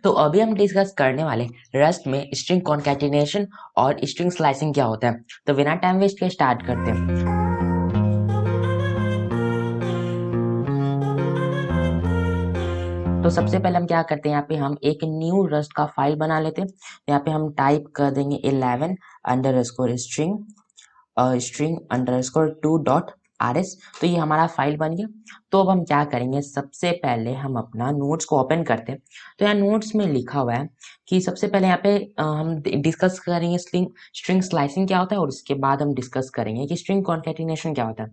तो अभी हम डिस्कस करने वाले रस्ट में स्ट्रिंग कॉन्कैटिनेशन और स्ट्रिंग स्लाइसिंग क्या होता है। तो बिना टाइम वेस्ट के स्टार्ट करते हैं। तो सबसे पहले हम क्या करते हैं, यहाँ पे हम एक न्यू रस्ट का फाइल बना लेते हैं। यहाँ पे हम टाइप कर देंगे 11 under string string underscore 2.rs। तो ये हमारा फाइल बन गया। तो अब हम क्या करेंगे, सबसे पहले हम अपना नोट्स को ओपन करते हैं। तो यहाँ नोट्स में लिखा हुआ है कि सबसे पहले यहाँ पे हम डिस्कस करेंगे स्ट्रिंग स्लाइसिंग क्या होता है, और उसके बाद हम डिस्कस करेंगे कि स्ट्रिंग कॉन्कैटिनेशन क्या होता है।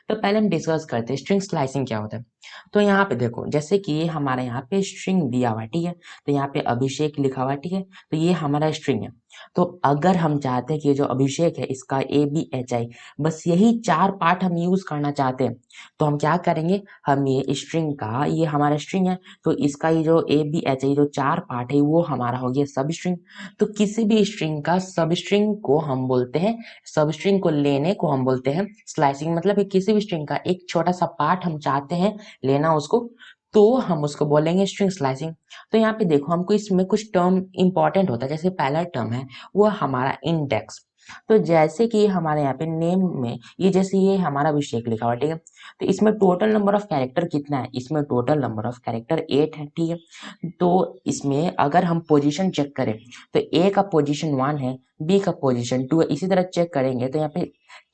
तो पहले हम डिस्कस करते हैं स्ट्रिंग स्लाइसिंग क्या होता है। तो यहाँ पे देखो, जैसे कि ये हमारे यहाँ पे स्ट्रिंग दिया हुआ है, ठीक है। तो यहाँ पे अभिषेक लिखा हुआ है, ठीक है। तो ये हमारा स्ट्रिंग है। तो अगर हम चाहते हैं कि ये जो अभिषेक है इसका ABHI, बस यही 4 पार्ट हम यूज करना चाहते हैं, तो हम क्या करेंगे, हम ये स्ट्रिंग का, ये हमारा स्ट्रिंग है, तो इसका ये जो ABHI जो 4 पार्ट है वो हमारा हो गया सब स्ट्रिंग। तो किसी भी स्ट्रिंग का सब स्ट्रिंग को हम बोलते हैं, सब स्ट्रिंग को लेने को हम बोलते हैं स्लाइसिंग। मतलब कि किसी भी स्ट्रिंग का एक छोटा सा पार्ट हम चाहते हैं लेना उसको, तो हम उसको बोलेंगे स्ट्रिंग स्लाइसिंग। तो यहाँ पे देखो, हमको इसमें कुछ टर्म इंपॉर्टेंट होता है। जैसे पहला टर्म है वो हमारा इंडेक्स। तो जैसे कि हमारे यहाँ पे नेम में ये, जैसे ये हमारा अभिषेक लिखा हुआ है, ठीक है। तो इसमें टोटल नंबर ऑफ कैरेक्टर कितना है, इसमें टोटल नंबर ऑफ कैरेक्टर 8 है, ठीक है। तो इसमें अगर हम पोजीशन चेक करें, तो ए का पोजीशन 1 है, बी का पोजीशन 2 है। इसी तरह चेक करेंगे तो यहाँ पे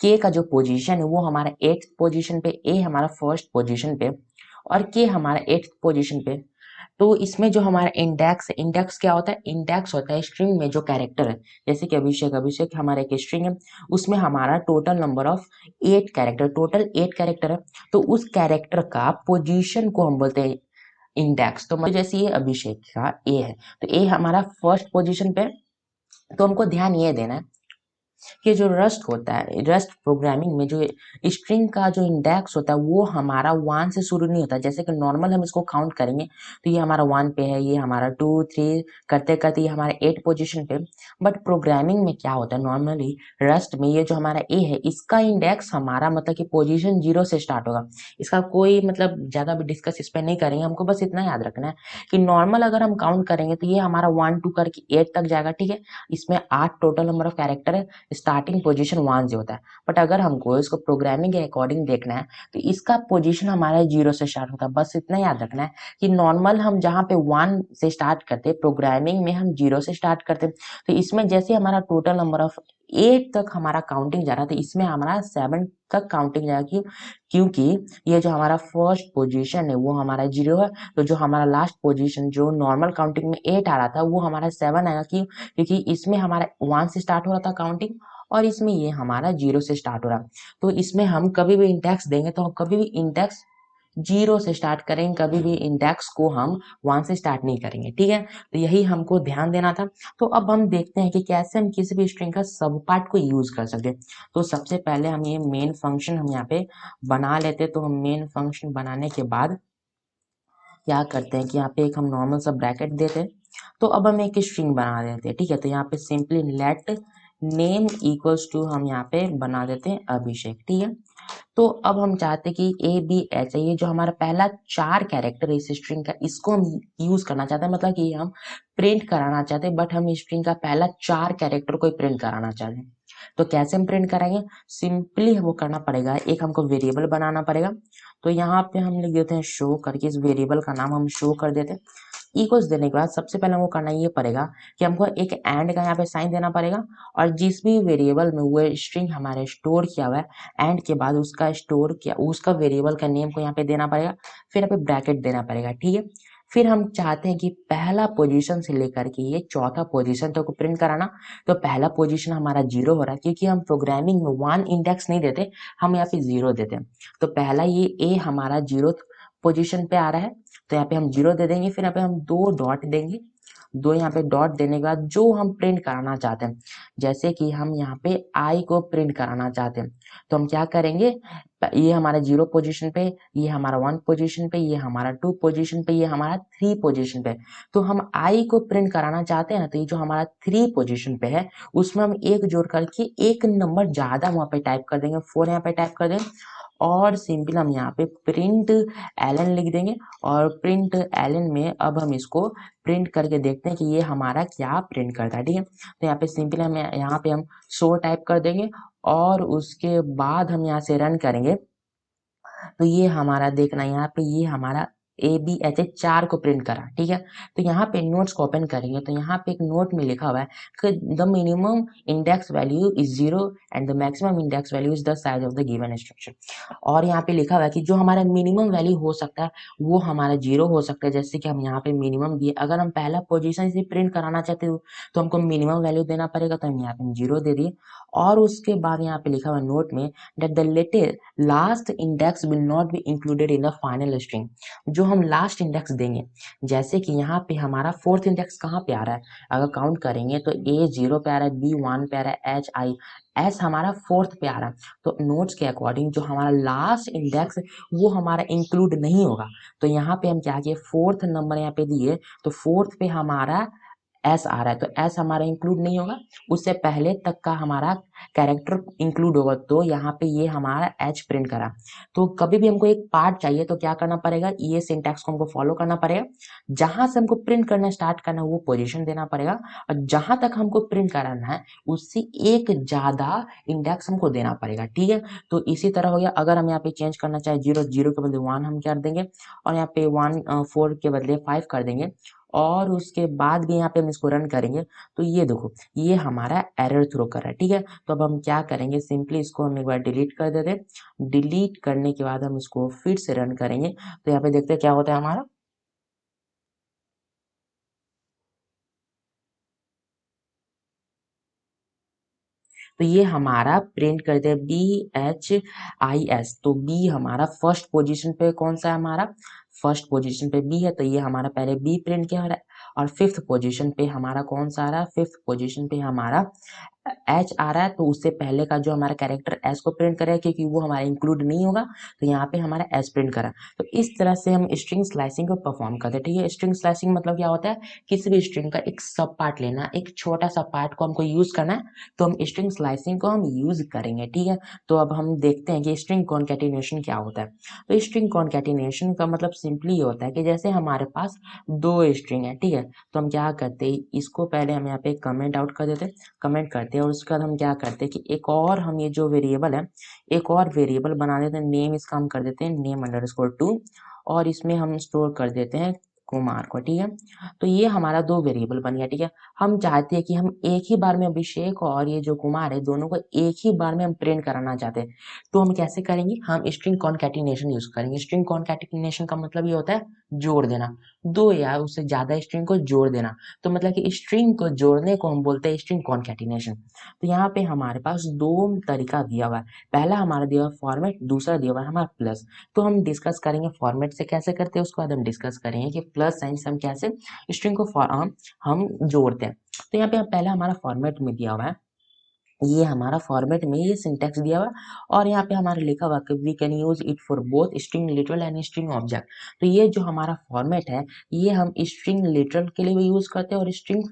के का जो पोजीशन है वो हमारा 8th पोजीशन पे, ए हमारा फर्स्ट पोजीशन पे, और के हमारा 8th पोजीशन पे। तो इसमें जो हमारा इंडेक्स है, इंडेक्स क्या होता है, इंडेक्स होता है स्ट्रिंग में जो कैरेक्टर है। जैसे कि अभिषेक, अभिषेक हमारा एक स्ट्रिंग है, उसमें हमारा total number of 8 character, total 8 character है। तो उस कैरेक्टर का पोजीशन को हम बोलते हैं इंडेक्स। तो मतलब जैसे ये अभिषेक का ए है, तो ए हमारा फर्स्ट पोजीशन पे है। तो हमको ध्यान ये देना है कि जो रस्ट होता है, रस्ट प्रोग्रामिंग में जो स्ट्रिंग का जो इंडेक्स होता है वो हमारा 1 से शुरू नहीं होता। जैसे कि नॉर्मल हम इसको काउंट करेंगे तो ये हमारा 1 पे है, ये हमारा 2 3 करते करते ये हमारे 8 पोजीशन पे। बट प्रोग्रामिंग में क्या होता है, नॉर्मली रस्ट में ये जो हमारा ए है इसका इंडेक्स हमारा मतलब कि पोजीशन 0 से स्टार्ट होगा। इसका कोई मतलब ज्यादा भी डिस्कस इस पर नहीं करेंगे, हमको बस इतना याद रखना है कि नॉर्मल अगर हम काउंट करेंगे तो ये हमारा 1 2 करके 8 तक जाएगा, ठीक है। इसमें 8 टोटल नंबर ऑफ कैरेक्टर है, स्टार्टिंग पोजीशन 1 से होता है। बट अगर हमको इसको प्रोग्रामिंग के अकॉर्डिंग देखना है तो इसका पोजीशन हमारा 0 से स्टार्ट होता है। बस इतना याद रखना है कि नॉर्मल हम जहाँ पे 1 से स्टार्ट करते हैं, प्रोग्रामिंग में हम 0 से स्टार्ट करते हैं। तो इसमें जैसे हमारा टोटल नंबर ऑफ 8 तक हमारा काउंटिंग जा रहा था, इसमें हमारा 7 तक काउंटिंग जाएगा। क्यों? क्योंकि ये जो हमारा फर्स्ट पोजीशन है वो हमारा 0 है, तो जो हमारा लास्ट पोजीशन जो नॉर्मल काउंटिंग में 8 आ रहा था वो हमारा 7 आएगा। क्यों? क्योंकि इसमें हमारा 1 से स्टार्ट हो रहा था काउंटिंग, और इसमें ये हमारा 0 से स्टार्ट हो रहा है। तो इसमें हम कभी भी इंडेक्स देंगे तो हम कभी भी इंडेक्स 0 से स्टार्ट करेंगे, कभी भी इंडेक्स को हम 1 से स्टार्ट नहीं करेंगे, ठीक है। तो यही हमको ध्यान देना था। तो अब हम देखते हैं कि कैसे हम किसी भी स्ट्रिंग का सब पार्ट को यूज कर सकते हैं। तो सबसे पहले हम ये मेन फंक्शन हम यहाँ पे बना लेते हैं। तो हम मेन फंक्शन बनाने के बाद क्या करते हैं कि यहाँ पे एक हम नॉर्मल सा ब्रैकेट देते हैं। तो अब हम एक स्ट्रिंग बना देते हैं, ठीक है। तो यहाँ पे simply let name equals to हम यहाँ पे बना देते हैं अभिषेक, ठीक है। तो अब हम चाहते हैं कि ABH ये जो हमारा पहला 4 कैरेक्टर है इस स्ट्रिंग का, इसको हम यूज करना चाहते हैं। मतलब कि हम प्रिंट कराना चाहते हैं, बट हम स्ट्रिंग का पहला 4 कैरेक्टर को प्रिंट कराना चाहते हैं। तो कैसे हम प्रिंट कराएंगे, सिंपली वो करना पड़ेगा, एक हमको वेरिएबल बनाना पड़ेगा। तो यहाँ पे हम लिख देते हैं शो करके, इस वेरिएबल का नाम हम शो कर देते हैं। इक्वल्स देने के बाद सबसे पहले हमको करना ये पड़ेगा कि हमको एक एंड का यहाँ पे साइन देना पड़ेगा, और जिस भी वेरिएबल में वो स्ट्रिंग हमारे स्टोर किया हुआ है, एंड के बाद उसका स्टोर किया उसका वेरिएबल का नेम को यहाँ पे देना पड़ेगा, फिर यहाँ पे ब्रैकेट देना पड़ेगा, ठीक है। फिर हम चाहते हैं कि पहला पोजीशन से लेकर के ये चौथा पोजीशन तक को प्रिंट कराना। तो पहला पोजीशन हमारा 0 हो रहा है क्योंकि हम प्रोग्रामिंग में 1 इंडेक्स नहीं देते, हम यहाँ पे 0 देते हैं। तो पहला ये ए हमारा 0th पोजीशन पे आ रहा है, तो यहाँ पे हम 0 दे देंगे। फिर यहाँ पे हम 2 डॉट देंगे, 2 यहाँ पे डॉट देने के बाद जो हम प्रिंट कराना चाहते हैं, जैसे कि हम यहाँ पे आई को प्रिंट कराना चाहते हैं, तो हम क्या करेंगे, ये हमारा 0 पोजीशन पे, ये हमारा 1 पोजीशन पे, ये हमारा 2 पोजीशन पे, ये हमारा 3 पोजीशन पे। तो हम I को प्रिंट कराना चाहते हैं ना, तो ये जो हमारा 3 पोजीशन पे है उसमें हम एक जोड़ करके एक नंबर ज्यादा वहां पे टाइप कर देंगे, 4 यहाँ पे टाइप कर देंगे और सिंपल हम यहाँ पे प्रिंट एलन लिख देंगे। और प्रिंट एलन में अब हम इसको प्रिंट करके देखते हैं कि ये हमारा क्या प्रिंट करता है। ठीक है, तो यहाँ पे सिंपल हम यहाँ पे हम शो टाइप कर देंगे और उसके बाद हम यहाँ से रन करेंगे। तो ये हमारा देखना, यहाँ पे ये हमारा ABHA 4 को प्रिंट करा। ठीक है, तो यहाँ पे नोट्स को ओपन करेंगे तो यहाँ पे एक नोट में लिखा हुआ है कि the minimum index value is 0 and the maximum index value is the size of the given instruction. और यहाँ पे लिखा हुआ है कि जो हमारा मिनिमम वैल्यू हो सकता है वो हमारा 0 हो सकता है, जैसे कि हम यहाँ पे मिनिमम दिए। अगर हम पहला पोजीशन से प्रिंट कराना चाहते हो तो हमको मिनिमम वैल्यू देना पड़ेगा, तो हम यहाँ पे 0 दे दिए। और उसके बाद यहाँ पे लिखा हुआ नोट में that the latest last index will not be included in the final string. जो हम लास्ट इंडेक्स देंगे, जैसे कि यहाँ पे हमारा फोर्थ इंडेक्स कहाँ पे आ रहा है, अगर काउंट करेंगे तो A 0 पे आ रहा है, B 1 पे आ रहा है, H I S हमारा फोर्थ पे आ रहा है। तो नोट्स के अकॉर्डिंग जो हमारा लास्ट इंडेक्स वो हमारा इंक्लूड नहीं होगा। तो यहाँ पे हम क्या किए, फोर्थ नंबर यहाँ पे दिए तो फोर्थ पे हमारा एस आ रहा है, तो एस हमारा इंक्लूड नहीं होगा, उससे पहले तक का हमारा कैरेक्टर इंक्लूड होगा। तो यहाँ पे ये हमारा एच प्रिंट करा। तो कभी भी हमको एक पार्ट चाहिए तो क्या करना पड़ेगा, ये सिंटैक्स को हमको फॉलो करना पड़ेगा। जहां से हमको प्रिंट करना स्टार्ट करना है वो पोजीशन देना पड़ेगा, और जहां तक हमको प्रिंट कराना है उससे एक ज्यादा इंडेक्स हमको देना पड़ेगा। ठीक है, तो इसी तरह हो गया। अगर हम यहाँ पे चेंज करना चाहे 0 0 के बदले 1 हम कर देंगे, और यहाँ पे 1 4 के बदले 5 कर देंगे, और उसके बाद भी यहाँ पे हम इसको रन करेंगे तो ये देखो ये हमारा एरर थ्रो कर रहा है। ठीक है, तो अब हम क्या करेंगे, सिंपली इसको हम एक बार डिलीट कर देते हैं। डिलीट करने के बाद हम इसको फिर से रन करेंगे तो यहाँ पे देखते हैं क्या होता है हमारा। तो ये हमारा प्रिंट करते हैं BHIS। तो बी हमारा फर्स्ट पोजीशन पे कौन सा है, हमारा फर्स्ट पोजीशन पे बी है, तो ये हमारा पहले बी प्रिंट किया हो रहा है। और फिफ्थ पोजीशन पे हमारा कौन सा आ रहा है, फिफ्थ पोजीशन पे हमारा एच आ रहा है। तो उससे पहले का जो हमारा कैरेक्टर एस को प्रिंट करेगा क्योंकि वो हमारा इंक्लूड नहीं होगा, तो यहाँ पे हमारा एस प्रिंट करा। तो इस तरह से हम स्ट्रिंग स्लाइसिंग को परफॉर्म करते हैं। ठीक है, स्ट्रिंग स्लाइसिंग मतलब क्या होता है, किसी भी स्ट्रिंग का एक सब पार्ट लेना, एक छोटा सा पार्ट को हमको यूज करना है, तो हम स्ट्रिंग स्लाइसिंग को हम यूज करेंगे। ठीक है, तो अब हम देखते हैं कि स्ट्रिंग कॉन्कैटिनेशन क्या होता है। तो स्ट्रिंग कॉन्कैटिनेशन का मतलब सिंपली ये होता है कि जैसे हमारे पास दो स्ट्रिंग है, ठीक है, तो हम क्या करते हैं, इसको पहले हम यहाँ पे कमेंट आउट कर देते हैं, कमेंट करते हैं, और उसके बाद हम क्या करते हैं कि एक और हम ये जो वेरिएबल है एक और वेरिएबल बना देते हैं। नेम इसका हम कर देते हैं नेम अंडरस्कोर 2, और इसमें हम स्टोर कर देते हैं कुमार को। ठीक है, तो ये हमारा दो वेरिएबल बन गया। ठीक है, हम चाहते हैं कि हम एक ही बार में अभिषेक और ये जो कुमार है दोनों को एक ही बार में हम प्रिंट कराना चाहते हैं। तो हम कैसे करेंगे, हम स्ट्रिंग कॉन्कैटिनेशन यूज करेंगे। स्ट्रिंग कॉन्कैटिनेशन का मतलब ये होता है जोड़ देना, दो या उससे ज्यादा स्ट्रिंग को जोड़ देना। तो मतलब कि स्ट्रिंग को जोड़ने को हम बोलते हैं स्ट्रिंग कॉन्कैटिनेशन। तो यहाँ पे हमारे पास दो तरीका दिया हुआ है, पहला हमारा दिया हुआ फॉर्मेट, दूसरा दिया हुआ है हमारा प्लस। तो हम डिस्कस करेंगे फॉर्मेट से कैसे करते हैं, उसके बाद हम डिस्कस करेंगे कि प्लस साइन से हम कैसे स्ट्रिंग को हम जोड़ते हैं। तो यहाँ पे पहला हमारा फॉर्मेट में दिया हुआ है, ये हमारा फॉर्मेट में ये सिंटेक्स दिया हुआ है, और यहाँ पे हमारा लिखा हुआ कि we can use it for both string literal and string object. तो ये जो हमारा फॉर्मेट है ये हम स्ट्रिंग लिटरल के लिए भी यूज करते हैं और स्ट्रिंग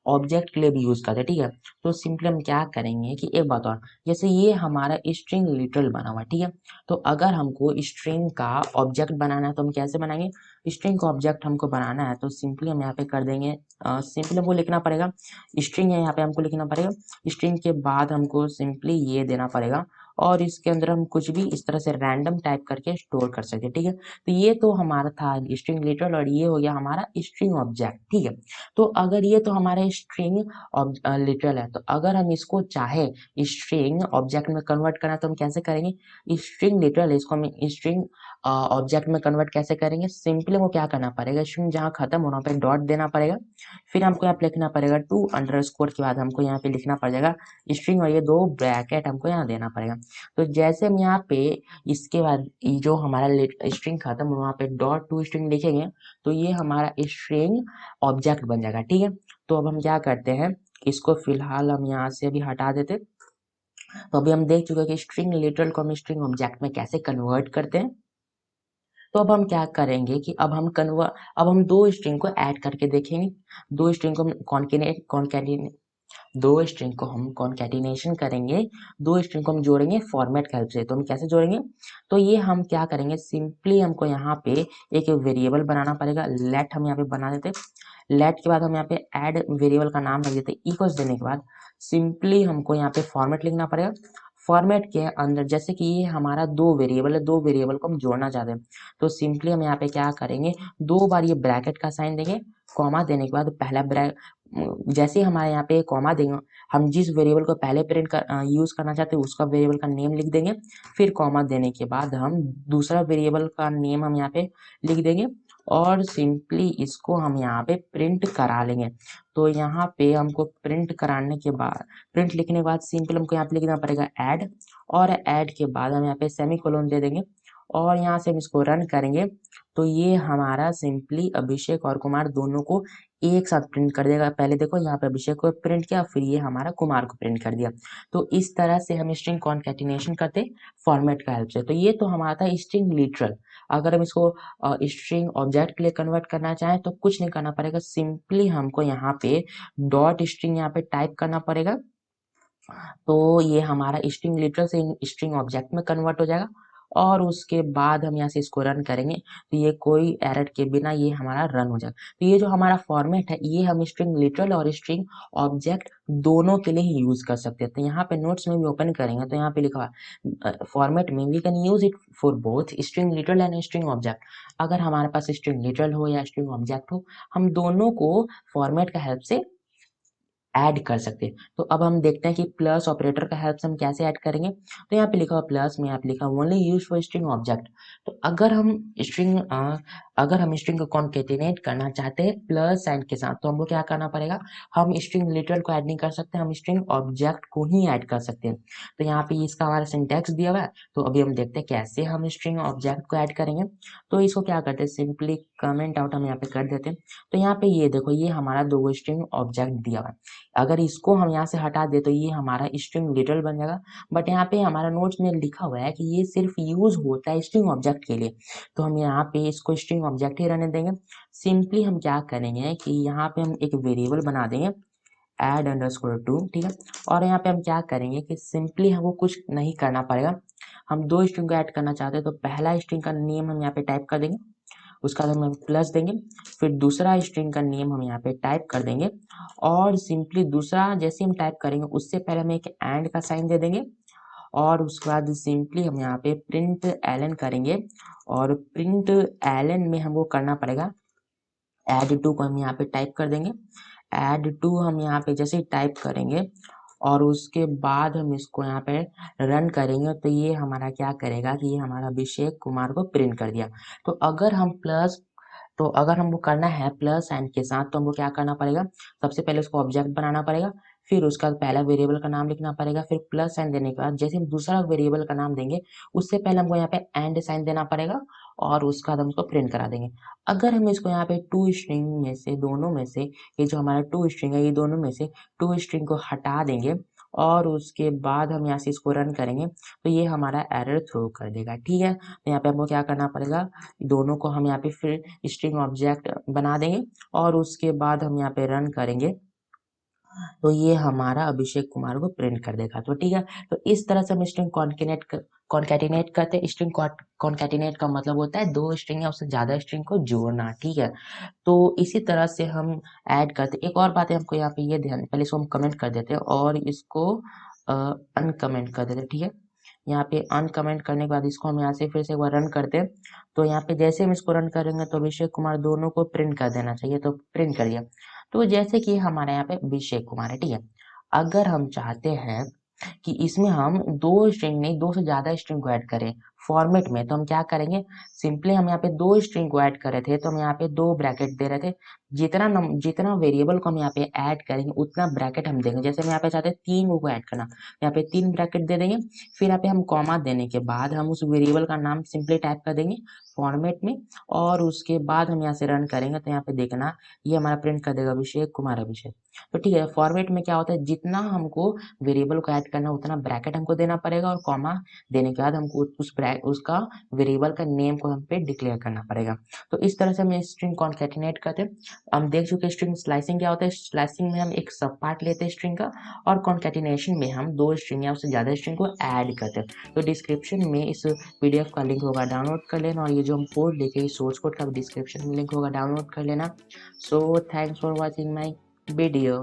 ऑब्जेक्ट के लिए भी यूज करते हैं। ठीक है, तो सिंपली हम क्या करेंगे कि एक बात और, जैसे ये हमारा स्ट्रिंग लिटरल बना हुआ है, ठीक है, तो अगर हमको स्ट्रिंग का ऑब्जेक्ट बनाना है तो हम कैसे बनाएंगे, स्ट्रिंग का ऑब्जेक्ट हमको बनाना है तो सिंपली हम यहाँ पे कर देंगे, सिंपली हमको लिखना पड़ेगा स्ट्रिंग है, यहाँ पे हमको लिखना पड़ेगा स्ट्रिंग के बाद हमको सिंपली ये देना पड़ेगा, और इसके अंदर हम कुछ भी इस तरह से रैंडम टाइप करके स्टोर कर सकते हैं। ठीक है, तो ये तो हमारा था स्ट्रिंग लिटरल, और ये हो गया हमारा स्ट्रिंग ऑब्जेक्ट। ठीक है, तो अगर ये तो हमारा स्ट्रिंग लिटरल है, तो अगर हम इसको चाहे स्ट्रिंग ऑब्जेक्ट में कन्वर्ट करना तो हम कैसे करेंगे, स्ट्रिंग लिटरल इसको हम स्ट्रिंग ऑब्जेक्ट में कन्वर्ट कैसे करेंगे, सिंपली वो क्या करना पड़ेगा, स्ट्रिंग जहाँ खत्म होना पे डॉट देना पड़ेगा, फिर हमको यहाँ पे लिखना पड़ेगा टू अंडरस्कोर के बाद हमको यहाँ पे लिखना पड़ेगा स्ट्रिंग, और ये दो ब्रैकेट हमको यहाँ देना पड़ेगा। तो जैसे हम यहाँ पे इसके बाद ये जो हमारा स्ट्रिंग खत्म हो वहाँ पे डॉट टू स्ट्रिंग लिखेंगे तो ये हमारा स्ट्रिंग ऑब्जेक्ट बन जाएगा। ठीक है, तो अब हम क्या करते हैं, इसको फिलहाल हम यहाँ से अभी हटा देते, तो अभी हम देख चुके हैं कि स्ट्रिंग लिटरल को हम स्ट्रिंग ऑब्जेक्ट में कैसे कन्वर्ट करते हैं। तो अब हम क्या करेंगे कि अब हम दो स्ट्रिंग को ऐड करके देखेंगे। दो स्ट्रिंग को हम कॉन्केटिनेशन करेंगे। दो स्ट्रिंग को हम जोड़ेंगे फॉर्मेट की हेल्प से। तो हम कैसे जोड़ेंगे? तो ये हम क्या करेंगे, सिंपली हमको यहाँ पे एक वेरिएबल बनाना पड़ेगा। लेट हम यहाँ पे बना देते। लेट के बाद हम यहाँ पे ऐड वेरिएबल का नाम रख देते। इक्वल्स देने के बाद सिंपली हमको यहाँ पे फॉर्मेट लिखना पड़ेगा। फॉर्मेट के अंदर जैसे कि ये हमारा दो वेरिएबल है, दो वेरिएबल को हम जोड़ना चाहते हैं, तो सिंपली हम यहाँ पे क्या करेंगे, दो बार ये ब्रैकेट का साइन देंगे। कॉमा देने के बाद पहला जैसे ही हमारे यहाँ पे कॉमा देंगे, हम जिस वेरिएबल को पहले प्रिंट कर यूज करना चाहते हैं उसका वेरिएबल का नेम लिख देंगे। फिर कॉमा देने के बाद हम दूसरा वेरिएबल का नेम हम यहाँ पे लिख देंगे और सिंपली इसको हम यहाँ पे प्रिंट करा लेंगे। तो यहाँ पे हमको प्रिंट कराने के बाद, प्रिंट लिखने के बाद सिंपल हमको यहाँ पे लिखना पड़ेगा ऐड, और ऐड के बाद हम यहाँ पे सेमीकोलन दे देंगे और यहाँ से हम इसको रन करेंगे। तो ये हमारा सिंपली अभिषेक और कुमार दोनों को एक साथ प्रिंट कर देगा। पहले देखो यहाँ पे अभिषेक को प्रिंट किया, फिर ये हमारा कुमार को प्रिंट कर दिया। तो इस तरह से हम स्ट्रिंग कॉन्केटिनेशन करते फॉर्मेट का हेल्प से। तो ये तो हमारा था स्ट्रिंग लिटरल। अगर हम इसको स्ट्रिंग ऑब्जेक्ट के लिए कन्वर्ट करना चाहें तो कुछ नहीं करना पड़ेगा, सिंपली हमको यहाँ पे डॉट स्ट्रिंग यहाँ पे टाइप करना पड़ेगा। तो ये हमारा स्ट्रिंग लिटरल से स्ट्रिंग ऑब्जेक्ट में कन्वर्ट हो जाएगा और उसके बाद हम यहाँ से इसको रन करेंगे तो ये कोई एरर के बिना ये हमारा रन हो जाएगा। तो ये जो हमारा फॉर्मेट है ये हम स्ट्रिंग लिटरल और स्ट्रिंग ऑब्जेक्ट दोनों के लिए ही यूज कर सकते हैं। तो यहाँ पे नोट्स में भी ओपन करेंगे तो यहाँ पे लिखा है फॉर्मेट में we can use it for both string literal and string object. अगर हमारे पास स्ट्रिंग लिटरल हो या स्ट्रिंग ऑब्जेक्ट हो, हम दोनों को फॉर्मेट का हेल्प से ऐड कर सकते हैं। तो अब हम देखते हैं कि प्लस ऑपरेटर का हेल्प से हम कैसे ऐड करेंगे। तो यहाँ पे लिखा हुआ प्लस में, यहाँ पे लिखा only use for string object. तो अगर हम स्ट्रिंग को कॉन्केटिनेट करना चाहते हैं प्लस साइन के साथ, तो हमको क्या करना पड़ेगा, हम स्ट्रिंग लिटरल को ऐड नहीं कर सकते, हम स्ट्रिंग ऑब्जेक्ट को ही ऐड कर सकते हैं। तो यहाँ पे इसका हमारा सिंटैक्स दिया हुआ है। तो अभी हम देखते हैं कैसे हम स्ट्रिंग ऑब्जेक्ट को ऐड करेंगे। तो इसको क्या करते हैं, सिंपली कमेंट आउट हम यहाँ पे कर देते हैं। तो यहाँ पे ये देखो, ये हमारा दो स्ट्रिंग ऑब्जेक्ट दिया हुआ है। अगर इसको हम यहाँ से हटा दे तो ये हमारा स्ट्रिंग लिटरल बन जाएगा। बट यहाँ पे हमारा नोट्स में लिखा हुआ है कि ये सिर्फ यूज होता है स्ट्रिंग ऑब्जेक्ट के लिए, तो हम यहाँ पे इसको स्ट्रिंग ऑब्जेक्ट ही रहने देंगे। सिंपली हम क्या करेंगे कि यहाँ पे हम एक वेरिएबल बना देंगे एड अंडरस्कोर टू, ठीक है। और यहाँ पे हम क्या करेंगे कि सिंपली हमको कुछ नहीं करना पड़ेगा। हम दो स्ट्रिंग को ऐड करना चाहते हैं तो पहला स्ट्रिंग का नेम हम यहाँ पे टाइप कर देंगे, उसका हम प्लस देंगे, फिर दूसरा स्ट्रिंग का नेम हम यहाँ पे टाइप कर देंगे और सिंपली दूसरा जैसे हम टाइप करेंगे उससे पहले हम एक एंड का साइन दे देंगे और उसके बाद सिंपली हम यहाँ पे प्रिंट एलन करेंगे। और प्रिंट एलन में हमको करना पड़ेगा एड टू को हम यहाँ पे टाइप कर देंगे। एड टू हम यहाँ पे जैसे ही टाइप करेंगे और उसके बाद हम इसको यहाँ पे रन करेंगे तो ये हमारा क्या करेगा कि ये हमारा अभिषेक कुमार को प्रिंट कर दिया। तो अगर हमको करना है प्लस साइन के साथ तो हमको क्या करना पड़ेगा, सबसे पहले उसको ऑब्जेक्ट बनाना पड़ेगा, फिर उसका पहला वेरिएबल का नाम लिखना पड़ेगा, फिर प्लस साइन देने के बाद जैसे हम दूसरा वेरिएबल का नाम देंगे उससे पहले हमको यहाँ पे एंड साइन देना पड़ेगा और उसका हम उसको प्रिंट करा देंगे। अगर हम इसको यहाँ पे टू स्ट्रिंग में से, दोनों में से, ये जो हमारा टू स्ट्रिंग है ये दोनों में से टू स्ट्रिंग को हटा देंगे और उसके बाद हम यहाँ से इसको रन करेंगे तो ये हमारा एरर थ्रो कर देगा, ठीक है। तो यहाँ पे हमको क्या करना पड़ेगा, दोनों को हम यहाँ पे फिर स्ट्रिंग ऑब्जेक्ट बना देंगे और उसके बाद हम यहाँ पे रन करेंगे तो ये हमारा अभिषेक कुमार को प्रिंट कर देगा। तो ठीक है, तो इस तरह से हम स्ट्रिंग कॉन्केटिनेट करते हैं। स्ट्रिंग कॉन्केटिनेट का मतलब होता है दो स्ट्रिंग या उससे ज्यादा स्ट्रिंग को जोड़ना, ठीक है। तो इसी तरह से हम ऐड करते हैं। एक और बात है हमको यहाँ पे ये ध्यान, पहले इसको हम कमेंट कर देते हैं और इसको अनकमेंट कर देते हैं, ठीक है। यहाँ पे अनकमेंट करने के बाद इसको हम यहाँ से फिर से एक बार रन करते हैं। तो यहाँ पे जैसे हम इसको रन करेंगे तो अभिषेक कुमार दोनों को प्रिंट कर देना चाहिए, तो प्रिंट कर दिया। तो जैसे कि हमारे यहाँ पे अभिषेक कुमार है, ठीक है। अगर हम चाहते हैं कि इसमें हम दो स्ट्रिंग नहीं, दो से ज्यादा स्ट्रिंग को ऐड करें फॉर्मेट में, तो हम क्या करेंगे, सिंपली हम यहाँ पे दो स्ट्रिंग को ऐड कर रहे थे तो हम यहाँ पे दो ब्रैकेट दे रहे थे। जितना वेरिएबल को हम यहाँ पे ऐड करेंगे उतना ब्रैकेट हम देंगे। जैसे हम यहाँ पे चाहते हैं तीन को ऐड करना, यहाँ पे तीन ब्रैकेट दे देंगे। फिर यहाँ पे हम कॉमा देने के बाद हम उस वेरिएबल का नाम सिंपली टाइप कर देंगे फॉर्मेट में, और उसके बाद हम यहाँ से रन करेंगे तो यहाँ पे देखना ये हमारा प्रिंट कर देगा अभिषेक कुमार अभिषेक। तो ठीक है, फॉर्मेट में क्या होता है, जितना हमको वेरिएबल को ऐड करना उतना ब्रैकेट हमको देना पड़ेगा, और कॉमा देने के बाद हमको उसका वेरिएबल का नेम को हम पे डिक्लेयर करना पड़ेगा। तो इस तरह से हम स्ट्रिंग कॉन्कैटिनेट करते हैं। हम देख चुके स्ट्रिंग स्लाइसिंग क्या होता है। स्लाइसिंग में हम एक सब पार्ट लेते हैं स्ट्रिंग का, और कॉन्कैटिनेशन में हम 2 स्ट्रिंग या उससे ज़्यादा स्ट्रिंग को ऐड करते हैं। तो डिस्क्रिप्शन में इस पीडीएफ का लिंक होगा, डाउनलोड कर लेना, और ये जो हम कोड लेके इस सोर्स कोड का डिस्क्रिप्शन में लिंक होगा, डाउनलोड कर लेना। So thanks for watching my video.